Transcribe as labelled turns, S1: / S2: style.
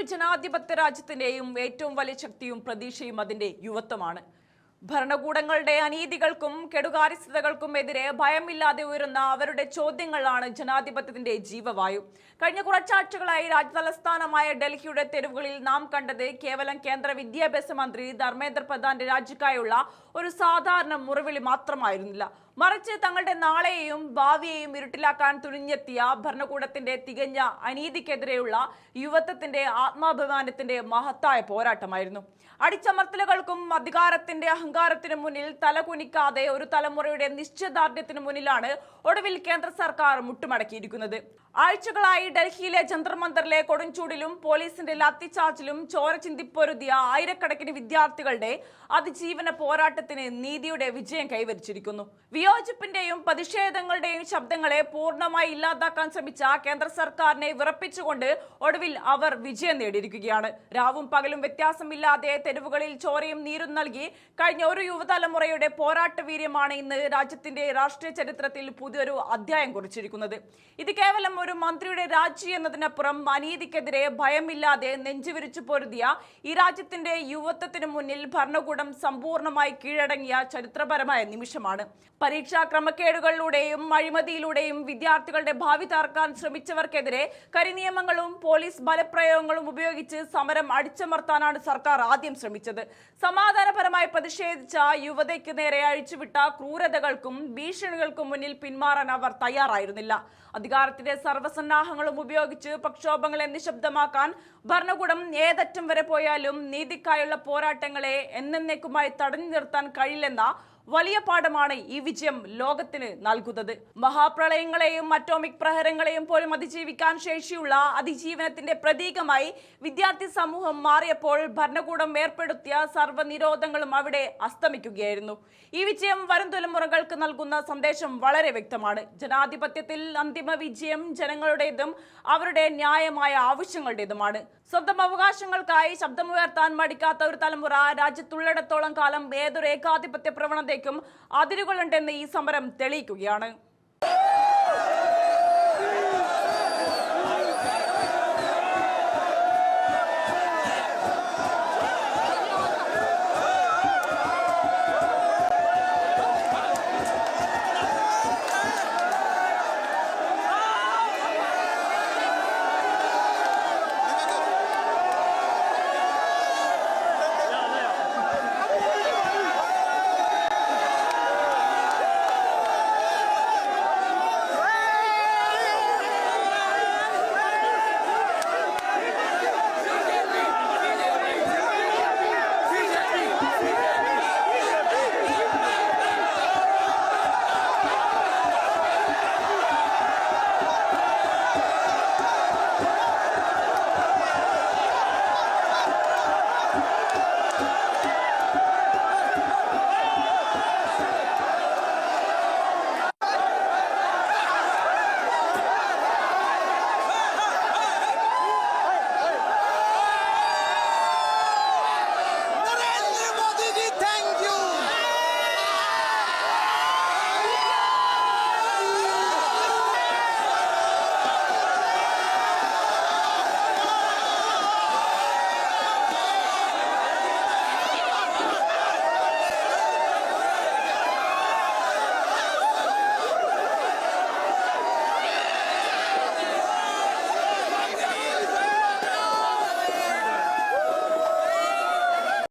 S1: ഏതൊരു ജനാധിപത്യ രാജ്യത്തിന്റെയും ഏറ്റവും വലിയ ശക്തിയും പ്രതീക്ഷയും അതിന്റെ യുവത്വമാണ്. ഭരണകൂടങ്ങളുടെ അനീതികൾക്കും കെടുകാര്യസ്ഥതകൾക്കും എതിരെ ഭയമില്ലാതെ ഉയരുന്ന അവരുടെ ചോദ്യങ്ങളാണ് ജനാധിപത്യത്തിന്റെ ജീവവായു. കഴിഞ്ഞ കുറച്ചാഴ്ചകളായി രാജ്യതലസ്ഥാനമായ ഡൽഹിയുടെ തെരുവുകളിൽ നാം കണ്ടത് കേവലം കേന്ദ്ര വിദ്യാഭ്യാസ മന്ത്രി ധർമ്മേന്ദ്ര പ്രധാന്റെ രാജിക്കായുള്ള ഒരു സാധാരണ മുറവിളി മാത്രമായിരുന്നില്ല. മറിച്ച് തങ്ങളുടെ നാളെയും ഭാവിയെയും ഇരുട്ടിലാക്കാൻ തുനിഞ്ഞെത്തിയ ഭരണകൂടത്തിന്റെ തികഞ്ഞ അനീതിക്കെതിരെയുള്ള യുവത്വത്തിന്റെ ആത്മാഭിമാനത്തിന്റെ മഹത്തായ പോരാട്ടമായിരുന്നു. അടിച്ചമർത്തലുകൾക്കും അധികാരത്തിന്റെ അഹങ്കാരത്തിനു മുന്നിൽ തലകുനിക്കാതെ ഒരു തലമുറയുടെ നിശ്ചയദാർഢ്യത്തിനു മുന്നിലാണ് ഒടുവിൽ കേന്ദ്ര സർക്കാർ മുട്ടുമടക്കിയിരിക്കുന്നത്. ആഴ്ചകളായി ഡൽഹിയിലെ ജന്തർ മന്ദറിലെ കൊടുംചൂടിലും പോലീസിന്റെ ലാത്തിച്ചാർജിലും ചോര ചിന്തിപ്പൊരുതിയ ആയിരക്കണക്കിന് വിദ്യാർത്ഥികളുടെ അതിജീവന പോരാട്ടത്തിന് നീതിയുടെ വിജയം കൈവരിച്ചിരിക്കുന്നു. വിയോജിപ്പിന്റെയും പ്രതിഷേധങ്ങളുടെയും ശബ്ദങ്ങളെ പൂർണ്ണമായി ഇല്ലാതാക്കാൻ ശ്രമിച്ച കേന്ദ്ര സർക്കാരിനെ വിറപ്പിച്ചുകൊണ്ട് ഒടുവിൽ അവർ വിജയം നേടിയിരിക്കുകയാണ്. രാവും പകലും വ്യത്യാസമില്ലാതെ തെരുവുകളിൽ ചോരയും നീരും നൽകി കഴിഞ്ഞ ഒരു യുവതലമുറയുടെ പോരാട്ട വീര്യമാണ് ഇന്ന് രാജ്യത്തിന്റെ രാഷ്ട്രീയ ചരിത്രത്തിൽ പുതിയൊരു അധ്യായം കുറിച്ചിരിക്കുന്നത്. ഇത് കേവലം ഒരു മന്ത്രിയുടെ രാജി എന്നതിനപ്പുറം അനീതിക്കെതിരെ ഭയമില്ലാതെ നെഞ്ചുവിരിച്ചു പൊരുതിയ ഈ രാജ്യത്തിന്റെ യുവത്വത്തിനു മുന്നിൽ ഭരണകൂടം സമ്പൂർണ്ണമായി കീഴടങ്ങിയ ചരിത്രപരമായ നിമിഷമാണ്. പരീക്ഷാ ക്രമക്കേടുകളിലൂടെയും അഴിമതിയിലൂടെയും വിദ്യാർത്ഥികളുടെ ഭാവി തകർക്കാൻ ശ്രമിച്ചവർക്കെതിരെ കരിനിയമങ്ങളും പോലീസ് ബലപ്രയോഗങ്ങളും ഉപയോഗിച്ച് സമരം അടിച്ചമർത്താനാണ് സർക്കാർ ആദ്യം ശ്രമിച്ചത്. സമാധാനപരമായി പ്രതിഷേധിച്ച യുവതയ്ക്ക് നേരെ അഴിച്ചുവിട്ട ക്രൂരതകൾക്കും ഭീഷണികൾക്കും മുന്നിൽ പിന്മാറാൻ അവർ തയ്യാറായിരുന്നില്ല. അധികാരത്തിന്റെ സർവ്വസന്നാഹങ്ങളും ഉപയോഗിച്ച് പ്രക്ഷോഭങ്ങളെ നിശബ്ദമാക്കാൻ ഭരണകൂടം ഏതറ്റം വരെ പോയാലും നീതിക്കായുള്ള പോരാട്ടങ്ങളെ എന്നേക്കുമായി തടഞ്ഞു നിർത്താൻ കഴിയില്ലെന്ന വലിയ പാഠമാണ് ഈ വിജയം ലോകത്തിന് നൽകുന്നത്. മഹാപ്രളയങ്ങളെയും അറ്റോമിക് പ്രഹരങ്ങളെയും പോലും അതിജീവിക്കാൻ ശേഷിയുള്ള അതിജീവനത്തിന്റെ പ്രതീകമായി വിദ്യാർത്ഥി സമൂഹം മാറിയപ്പോൾ ഭരണകൂടം ഏർപ്പെടുത്തിയ സർവ്വനിരോധങ്ങളും അവിടെ അസ്തമിക്കുകയായിരുന്നു. ഈ വിജയം വരും തലമുറകൾക്ക് നൽകുന്ന സന്ദേശം വളരെ വ്യക്തമാണ്. ജനാധിപത്യത്തിൽ അന്തിമ വിജയം ജനങ്ങളുടേതും അവരുടെ ന്യായമായ ആവശ്യങ്ങളുടേതുമാണ്. സ്വന്തം അവകാശങ്ങൾക്കായി ശബ്ദമുയർത്താൻ മടിക്കാത്ത ഒരു തലമുറ രാജ്യത്തുള്ളിടത്തോളം കാലം ഏതൊരു ഏകാധിപത്യ പ്രവണതയ്ക്കും അതിരുകളുണ്ടെന്ന് ഈ സമരം തെളിയിക്കുകയാണ്.